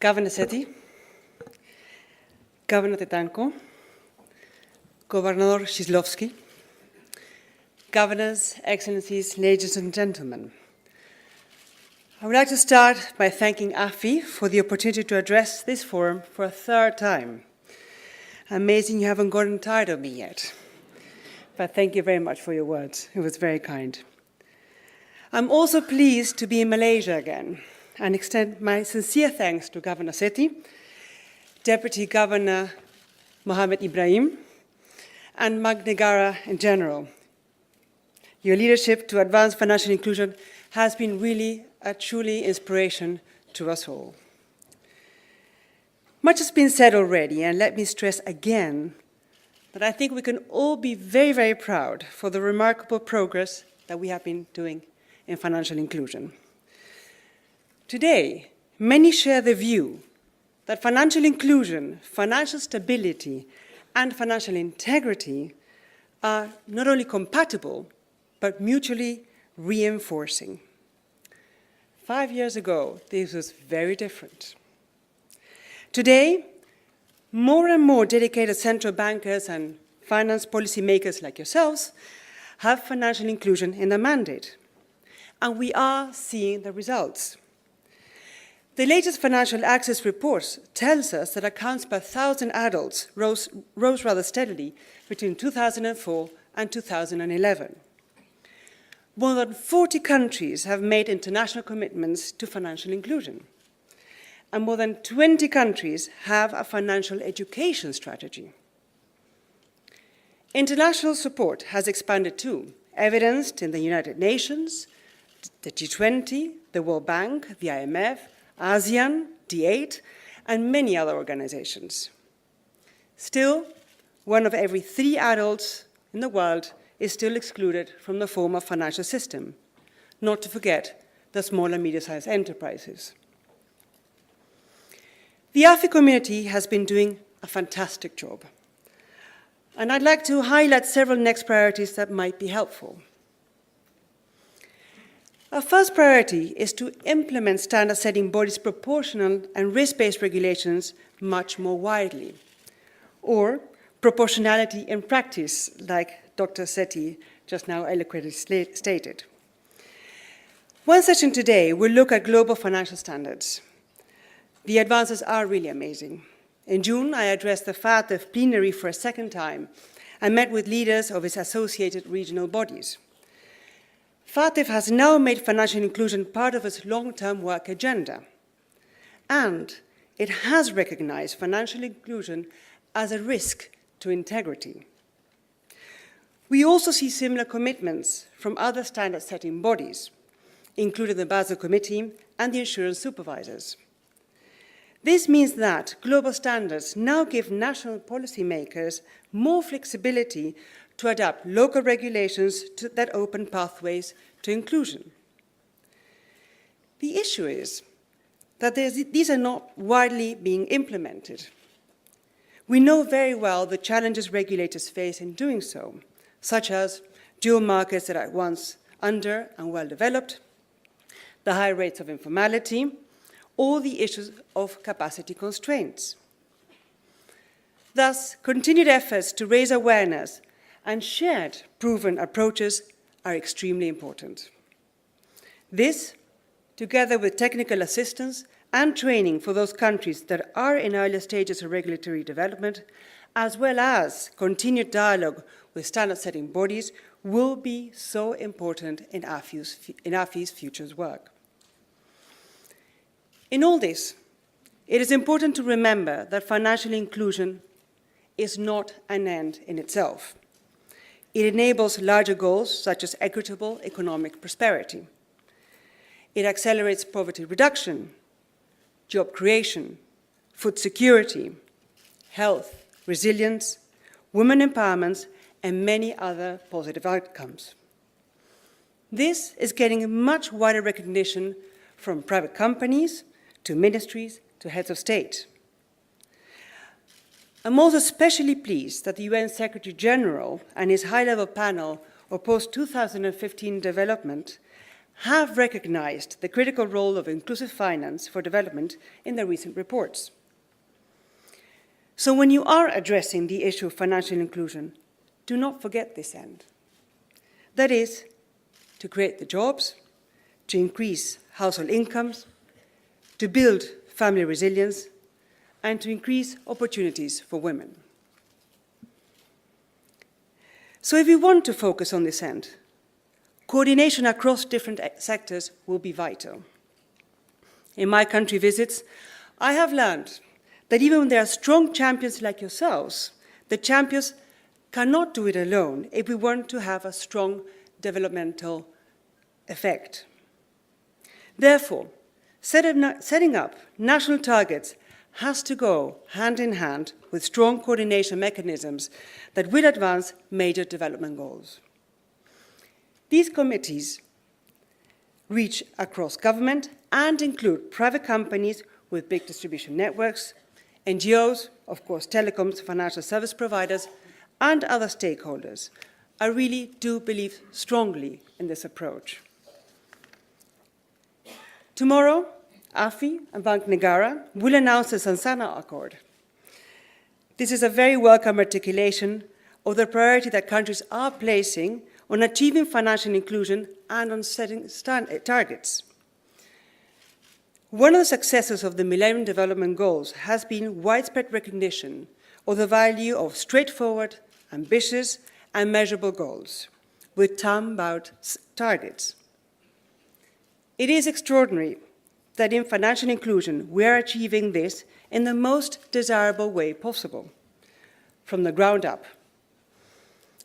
Governor Seti, Governor Tetanko, Governor Szydlowski, Governors, Excellencies, ladies and gentlemen. I would like to start by thanking AFI for the opportunity to address this forum for a third time. Amazing you haven't gotten tired of me yet. But thank you very much for your words. It was very kind. I'm also pleased to be in Malaysia again and extend my sincere thanks to Governor Seti, Deputy Governor Mohammed Ibrahim, and Mag Negara in general. Your leadership to advance financial inclusion has been really a truly inspiration to us all. Much has been said already, and let me stress again that I think we can all be very, very proud for the remarkable progress that we have been doing in financial inclusion. Today, many share the view that financial inclusion, financial stability, and financial integrity are not only compatible, but mutually reinforcing. 5 years ago, this was very different. Today, more and more dedicated central bankers and finance policy makers like yourselves have financial inclusion in their mandate. And we are seeing the results. The latest financial access report tells us that accounts per 1,000 adults rose rather steadily between 2004 and 2011. More than 40 countries have made international commitments to financial inclusion. And more than 20 countries have a financial education strategy. International support has expanded too, evidenced in the United Nations, the G20, the World Bank, the IMF, ASEAN, D8, and many other organizations. Still, 1 of every 3 adults in the world is still excluded from the formal financial system, not to forget the small and medium-sized enterprises. The AFI community has been doing a fantastic job, and I'd like to highlight several next priorities that might be helpful. Our first priority is to implement standard-setting bodies' proportional and risk-based regulations much more widely, or proportionality in practice, like Dr. Seti just now eloquently stated. One session today will look at global financial standards. The advances are really amazing. In June, I addressed the FATF plenary for a second time and met with leaders of its associated regional bodies. FATF has now made financial inclusion part of its long-term work agenda, and it has recognized financial inclusion as a risk to integrity. We also see similar commitments from other standard-setting bodies, including the Basel Committee and the insurance supervisors. This means that global standards now give national policymakers more flexibility to adapt local regulations that open pathways to inclusion. The issue is that these are not widely being implemented. We know very well the challenges regulators face in doing so, such as dual markets that are at once under and well developed, the high rates of informality, or the issues of capacity constraints. Thus, continued efforts to raise awareness and shared proven approaches are extremely important. This, together with technical assistance and training for those countries that are in earlier stages of regulatory development, as well as continued dialogue with standard-setting bodies, will be so important in AFI's future work. In all this, it is important to remember that financial inclusion is not an end in itself. It enables larger goals such as equitable economic prosperity. It accelerates poverty reduction, job creation, food security, health, resilience, women empowerment, and many other positive outcomes. This is getting much wider recognition from private companies, to ministries, to heads of state. I'm also especially pleased that the UN Secretary General and his high-level panel of post-2015 development have recognized the critical role of inclusive finance for development in their recent reports. So when you are addressing the issue of financial inclusion, do not forget this end. That is, to create the jobs, to increase household incomes, to build family resilience, and to increase opportunities for women. So if we want to focus on this end, coordination across different sectors will be vital. In my country visits, I have learned that even when there are strong champions like yourselves, the champions cannot do it alone if we want to have a strong developmental effect. Therefore, setting up national targets has to go hand in hand with strong coordination mechanisms that will advance major development goals. These committees reach across government and include private companies with big distribution networks, NGOs, of course, telecoms, financial service providers, and other stakeholders. I really do believe strongly in this approach. Tomorrow, AFI and Bank Negara will announce the Sansana Accord. This is a very welcome articulation of the priority that countries are placing on achieving financial inclusion and on setting targets. One of the successes of the Millennium Development Goals has been widespread recognition of the value of straightforward, ambitious, and measurable goals with time-bound targets. It is extraordinary that in financial inclusion we are achieving this in the most desirable way possible, from the ground up.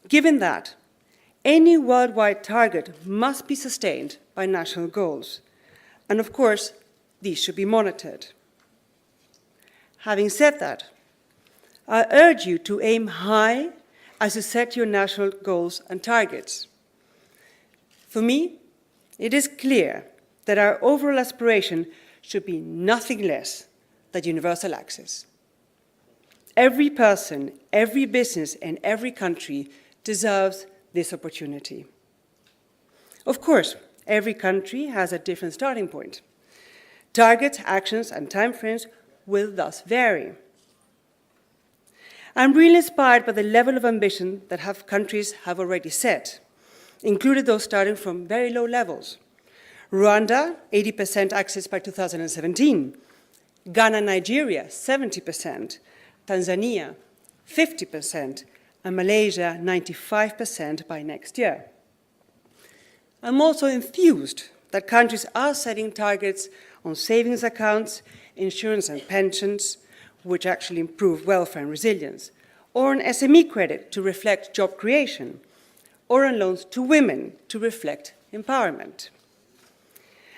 Given that, any worldwide target must be sustained by national goals, and of course, these should be monitored. Having said that, I urge you to aim high as you set your national goals and targets. For me, it is clear that our overall aspiration should be nothing less than universal access. Every person, every business, and every country deserves this opportunity. Of course, every country has a different starting point. Targets, actions, and timeframes will thus vary. I'm really inspired by the level of ambition that countries have already set, including those starting from very low levels. Rwanda, 80% access by 2017. Ghana, Nigeria, 70%. Tanzania, 50%. And Malaysia, 95% by next year. I'm also enthused that countries are setting targets on savings accounts, insurance and pensions, which actually improve welfare and resilience, or on SME credit to reflect job creation, or on loans to women to reflect empowerment.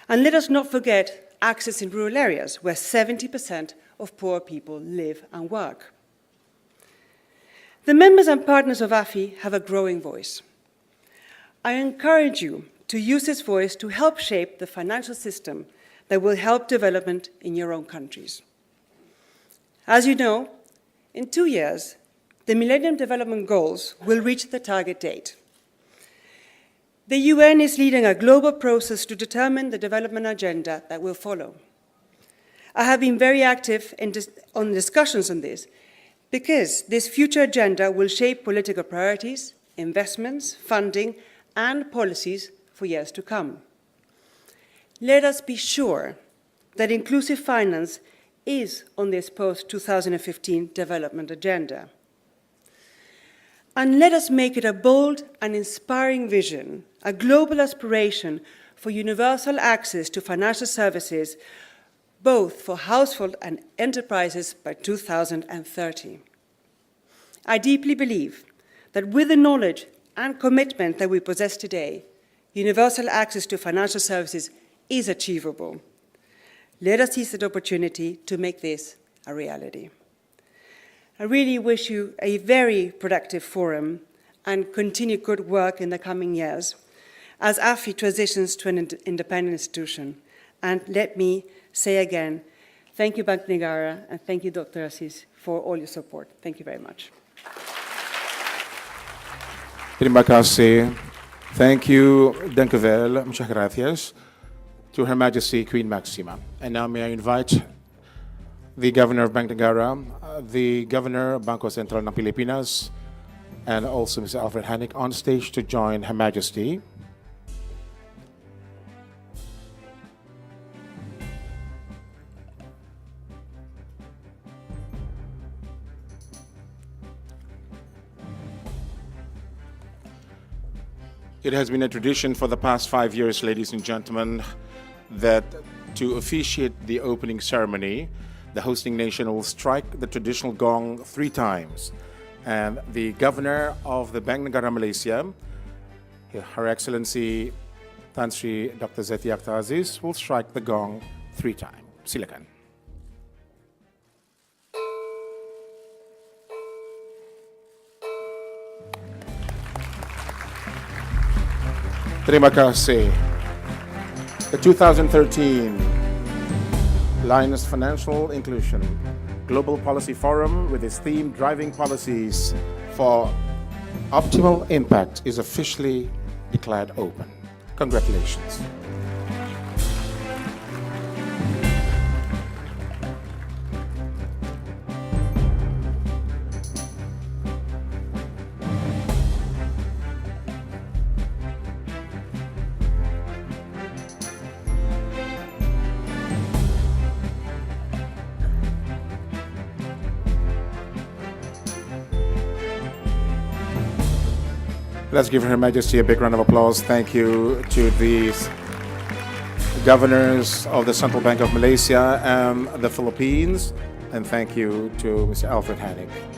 And let us not forget access in rural areas, where 70% of poor people live and work. The members and partners of AFI have a growing voice. I encourage you to use this voice to help shape the financial system that will help development in your own countries. As you know, in 2 years, the Millennium Development Goals will reach the target date. The UN is leading a global process to determine the development agenda that will follow. I have been very active on discussions on this because this future agenda will shape political priorities, investments, funding, and policies for years to come. Let us be sure that inclusive finance is on this post-2015 development agenda. And let us make it a bold and inspiring vision, a global aspiration for universal access to financial services, both for households and enterprises by 2030. I deeply believe that with the knowledge and commitment that we possess today, universal access to financial services is achievable. Let us seize that opportunity to make this a reality. I really wish you a very productive forum and continued good work in the coming years as AFI transitions to an independent institution. And let me say again, thank you, Bank Negara, and thank you, Dr. Assis, for all your support. Thank you very much. Terima kasih Thank you, Dankevel. Muchas gracias. To Her Majesty Queen Maxima. And now may I invite the Governor of Bank Negara, the Governor of Bangko Sentral ng Pilipinas, and also Mr. Alfred Hannick on stage to join Her Majesty. It has been a tradition for the past 5 years, ladies and gentlemen, that to officiate the opening ceremony, the hosting nation will strike the traditional gong 3 times. And the Governor of the Bank Negara Malaysia, Her Excellency Tan Sri Dr. Zeti Akhtar Aziz, will strike the gong 3 times. Silakan. Terima kasih. The 2013 Lioness Financial Inclusion Global Policy Forum, with its theme Driving Policies for Optimal Impact, is officially declared open. Congratulations. Let's give Her Majesty a big round of applause. Thank you to the governors of the Central Bank of Malaysia and the Philippines. And thank you to Mr. Alfred Hannick.